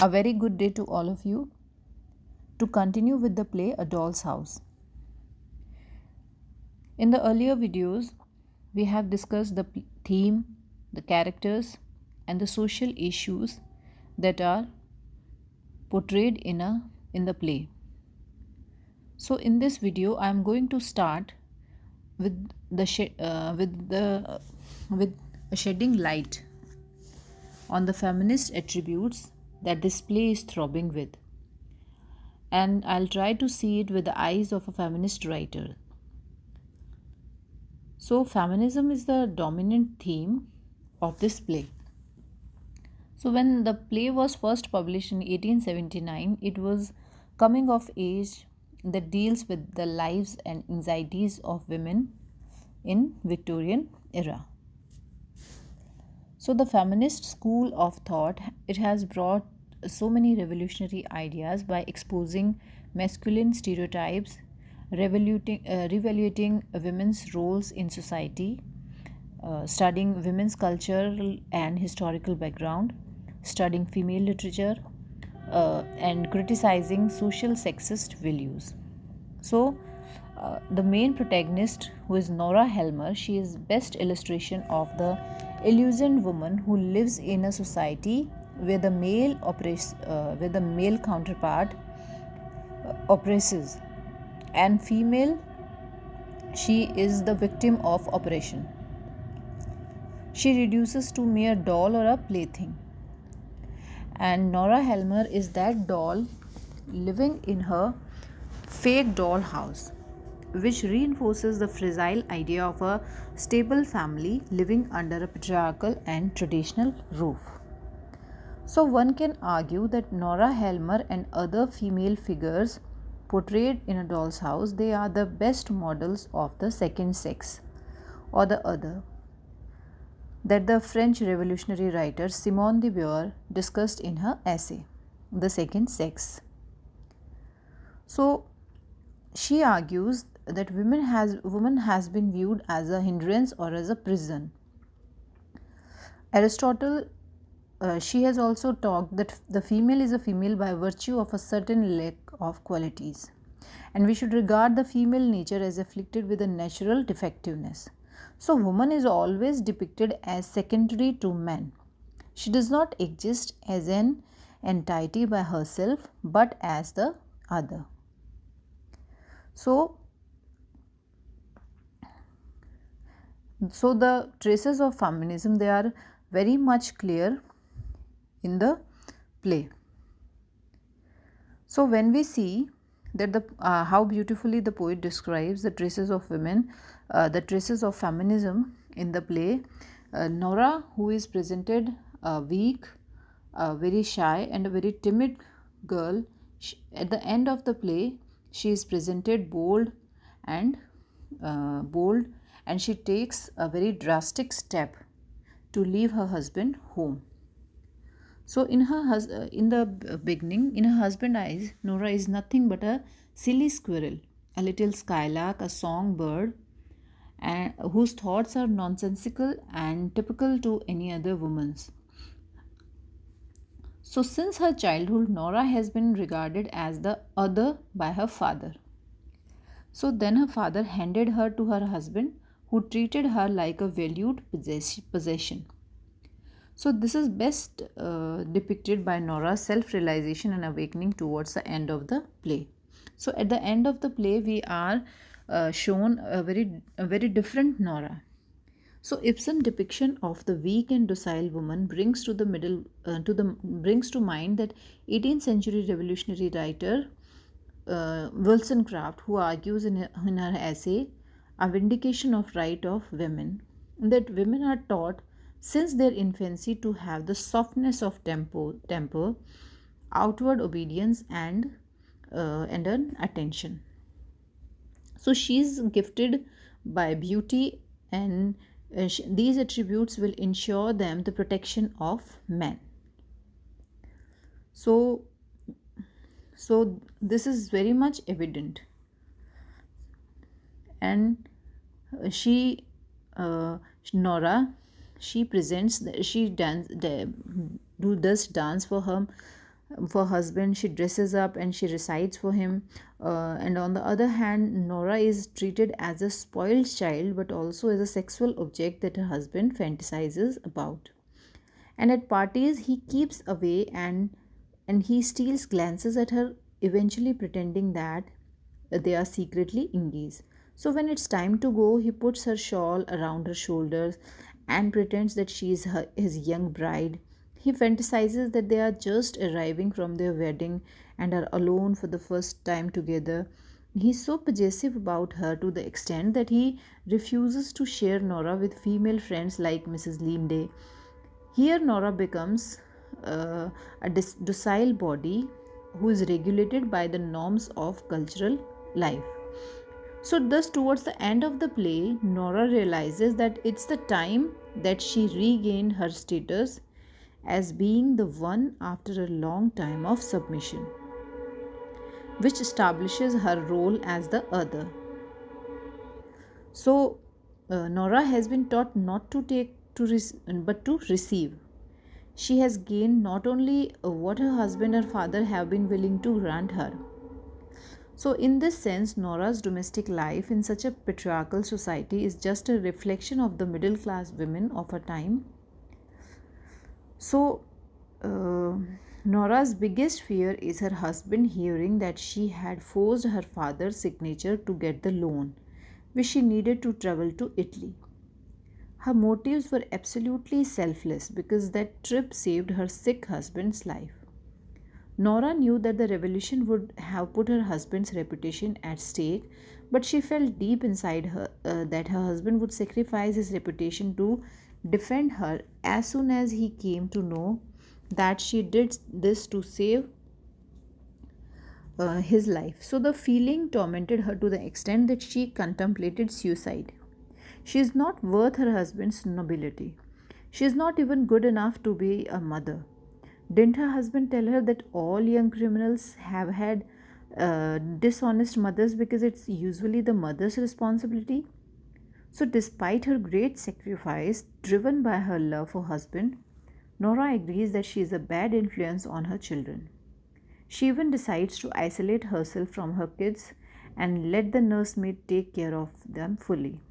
A very good day to all of you. To continue with the play A Doll's House. In the earlier videos, we have discussed the theme, the characters, and the social issues that are portrayed in the play. So in this video, I am going to start with with shedding light on the feminist attributes that this play is throbbing with, and I'll try to see it with the eyes of a feminist writer. So, feminism is the dominant theme of this play. So, when the play was first published in 1879, it was coming of age that deals with the lives and anxieties of women in Victorian era. So, the feminist school of thought, it has brought so many revolutionary ideas by exposing masculine stereotypes, reevaluating women's roles in society, studying women's cultural and historical background, studying female literature, and criticizing social sexist values. So, the main protagonist, who is Nora Helmer, she is best illustration of the illusioned woman who lives in a society where where the male counterpart oppresses, and female, she is the victim of oppression. She reduces to mere doll or a plaything. And Nora Helmer is that doll living in her fake doll house, which reinforces the fragile idea of a stable family living under a patriarchal and traditional roof. So, one can argue that Nora Helmer and other female figures portrayed in A Doll's House, they are the best models of the second sex or the other that the French revolutionary writer Simone de Beauvoir discussed in her essay, The Second Sex. So, she argues that woman has been viewed as a hindrance or as a prison. Aristotle, she has also talked that the female is a female by virtue of a certain lack of qualities, and we should regard the female nature as afflicted with a natural defectiveness. So, woman is always depicted as secondary to man. She does not exist as an entity by herself but as the other. So, the traces of feminism, they are very much clear in the play. So, when we see that the how beautifully the poet describes the traces of women, the traces of feminism in the play, Nora, who is presented weak, very shy, and a very timid girl, at the end of the play, she is presented and bold, and she takes a very drastic step to leave her husband home. So, in the beginning, in her husband's eyes, Nora is nothing but a silly squirrel, a little skylark, a songbird, and whose thoughts are nonsensical and typical to any other woman's. So, since her childhood, Nora has been regarded as the other by her father. So, then her father handed her to her husband, who treated her like a valued possession. So, this is best depicted by Nora's self realization and awakening towards the end of the play. So, at the end of the play, we are shown a very different Nora. So, Ibsen's depiction of the weak and docile woman brings brings to mind that 18th century revolutionary writer Wollstonecraft, who argues in her essay A Vindication of Right of Women, that women are taught since their infancy to have the softness of temper, outward obedience, and an attention. So she is gifted by beauty, and these attributes will ensure them the protection of men. So, this is very much evident, and she Nora, she presents she dance do does dance for her For husband, she dresses up and she recites for him. And on the other hand, Nora is treated as a spoiled child but also as a sexual object that her husband fantasizes about. And at parties, he keeps away and he steals glances at her, eventually pretending that they are secretly engaged. So when it's time to go, he puts her shawl around her shoulders and pretends that she is his young bride. He fantasizes that they are just arriving from their wedding and are alone for the first time together. He's so possessive about her to the extent that he refuses to share Nora with female friends like Mrs. Linde. Here, Nora becomes a docile body who is regulated by the norms of cultural life. So, thus, towards the end of the play, Nora realizes that it's the time that she regained her status as being the one after a long time of submission, which establishes her role as the other. So, Nora has been taught not to take but to receive. She has gained not only what her husband or father have been willing to grant her. So, in this sense, Nora's domestic life in such a patriarchal society is just a reflection of the middle class women of her time. So, uh, Nora's biggest fear is her husband hearing that she had forced her father's signature to get the loan, which she needed to travel to Italy. Her motives were absolutely selfless because that trip saved her sick husband's life. Nora knew that the revolution would have put her husband's reputation at stake, but she felt deep inside her that her husband would sacrifice his reputation to defend her as soon as he came to know that she did this to save his life. So the feeling tormented her to the extent that she contemplated suicide. She is not worth her husband's nobility. She is not even good enough to be a mother. Didn't her husband tell her that all young criminals have had dishonest mothers because it's usually the mother's responsibility? So, despite her great sacrifice, driven by her love for husband, Nora agrees that she is a bad influence on her children. She even decides to isolate herself from her kids and let the nursemaid take care of them fully.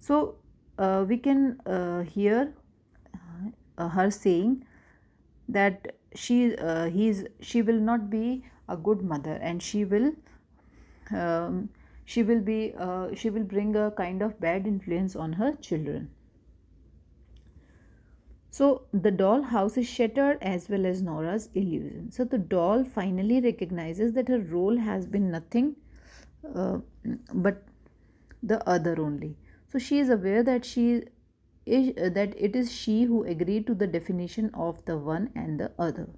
So, we can hear her saying that she will not be a good mother, and um, she will bring a kind of bad influence on her children. So the doll house is shattered as well as Nora's illusion. So the doll finally recognizes that her role has been nothing uh, but the other only. So she is aware that that it is she who agreed to the definition of the one and the other.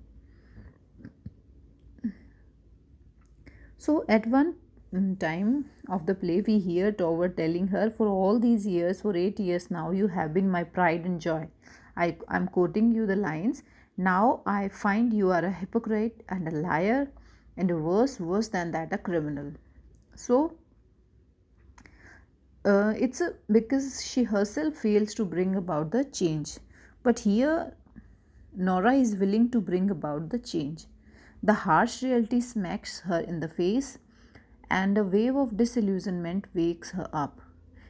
So at one time of the play, we hear Tower telling her, "For all these years, for 8 years now, you have been my pride and joy." I'm quoting you the lines. "Now I find you are a hypocrite and a liar, and worse than that, a criminal." So because she herself fails to bring about the change. But here, Nora is willing to bring about the change. The harsh reality smacks her in the face, and a wave of disillusionment wakes her up.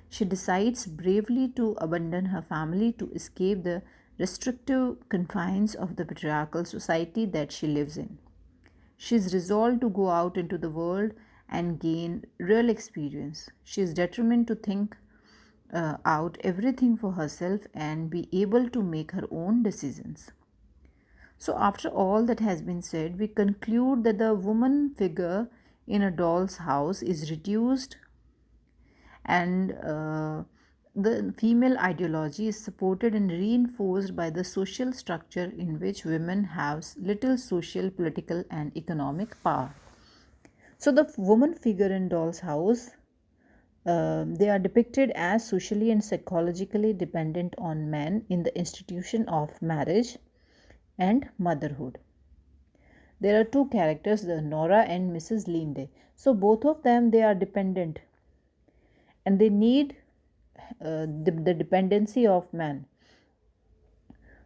She decides bravely to abandon her family to escape the restrictive confines of the patriarchal society that she lives in. She is resolved to go out into the world and gain real experience. She is determined to think out everything for herself and be able to make her own decisions. So, after all that has been said, we conclude that the woman figure in a doll's house is reduced, and the female ideology is supported and reinforced by the social structure in which women have little social, political, and economic power. So, the woman figure in doll's house, they are depicted as socially and psychologically dependent on men in the institution of marriage and motherhood. There are two characters, the Nora and Mrs. Linde. So both of them, they are dependent, and they need the dependency of man.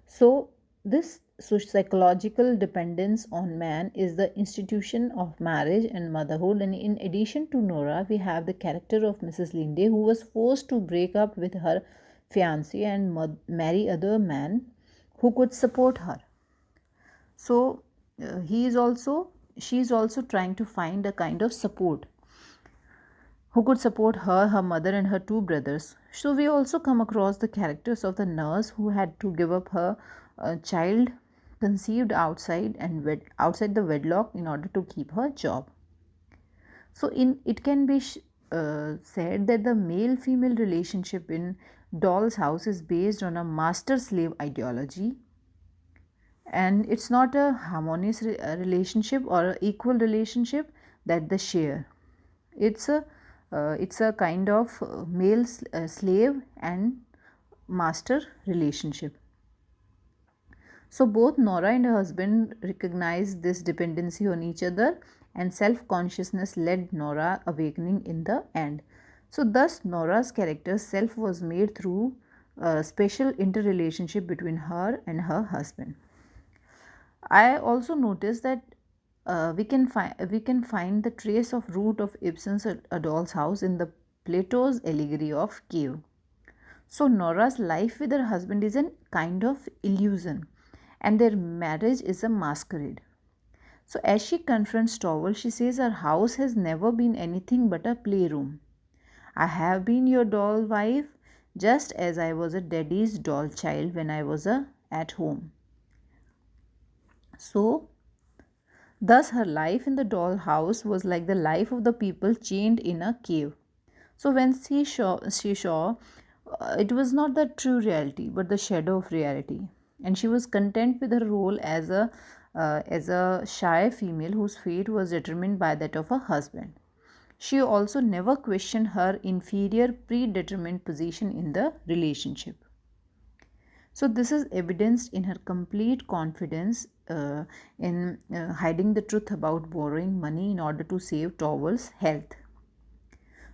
So this psychological dependence on man is the institution of marriage and motherhood. And in addition to Nora, we have the character of Mrs. Linde, who was forced to break up with her fiancé and marry other man who could support her. So he is also she is also trying to find a kind of support who could support her, her mother, and her two brothers. So we also come across the characters of the nurse who had to give up her child conceived outside and outside the wedlock in order to keep her job. So in it can be said that the male female relationship in Doll's House is based on a master slave ideology, and it's not a harmonious relationship or a equal relationship that they share. It's a kind of male slave and master relationship. So both Nora and her husband recognized this dependency on each other, and self consciousness led Nora awakening in the end. So thus Nora's character self was made through a special interrelationship between her and her husband. I also noticed that we can find the trace of root of Ibsen's A Doll's House in the Plato's allegory of cave. So Nora's life with her husband is a kind of illusion, and their marriage is a masquerade. So as she confronts Towel, she says her house has never been anything but a playroom. I have been your doll wife just as I was a daddy's doll child when I was at home. So thus, her life in the doll house was like the life of the people chained in a cave. So, when she saw it was not the true reality, but the shadow of reality, and she was content with her role as a shy female whose fate was determined by that of her husband. She also never questioned her inferior, predetermined position in the relationship. So, this is evidenced in her complete confidence in hiding the truth about borrowing money in order to save Towel's health.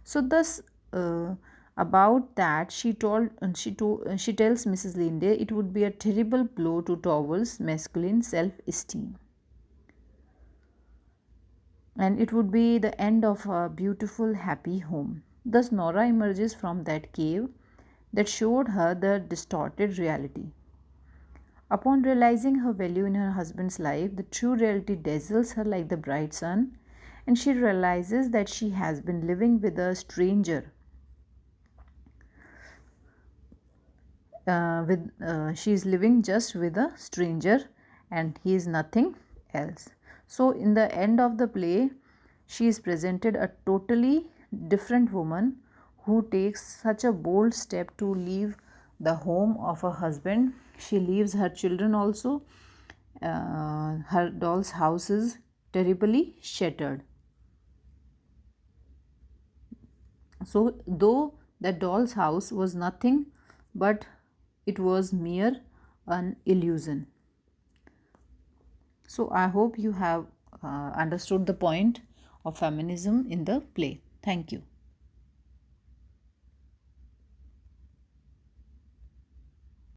So, thus, about that, she tells Mrs. Linde it would be a terrible blow to Towel's masculine self esteem, and it would be the end of a beautiful, happy home. Thus, Nora emerges from that cave that showed her the distorted reality. Upon realizing her value in her husband's life, the true reality dazzles her like the bright sun, and she realizes that she has been living with a stranger. She is living just with a stranger, and he is nothing else. So, in the end of the play, she is presented a totally different woman who takes such a bold step to leave the home of her husband. She leaves her children also. Her doll's house is terribly shattered. So, though the doll's house was nothing but it was mere an illusion. So, I hope you have understood the point of feminism in the play. Thank you.